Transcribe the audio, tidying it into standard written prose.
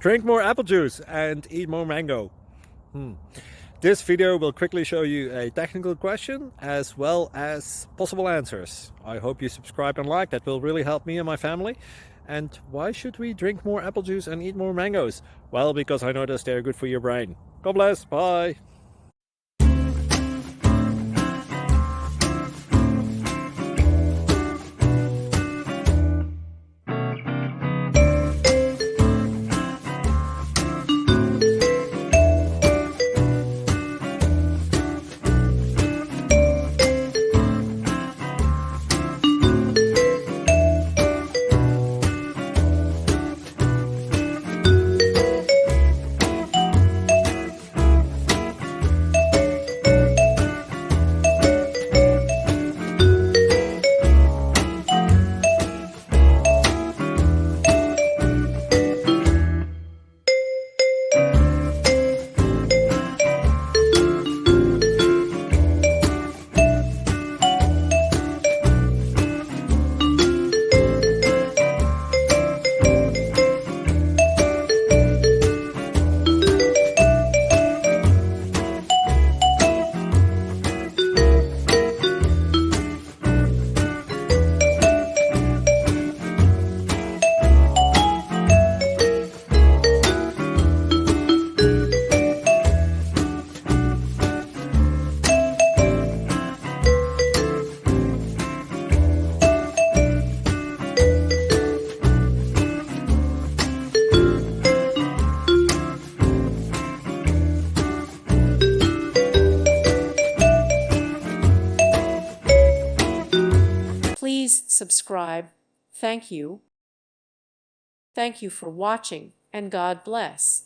Drink more apple juice and eat more mango. This video will quickly show you a technical question as well as possible answers. I hope you subscribe and like, that will really help me and my family. And why should we drink more apple juice and eat more mangoes? Well, because I noticed they're good for your brain. God bless, bye! Please subscribe. Thank you. Thank you for watching, and God bless.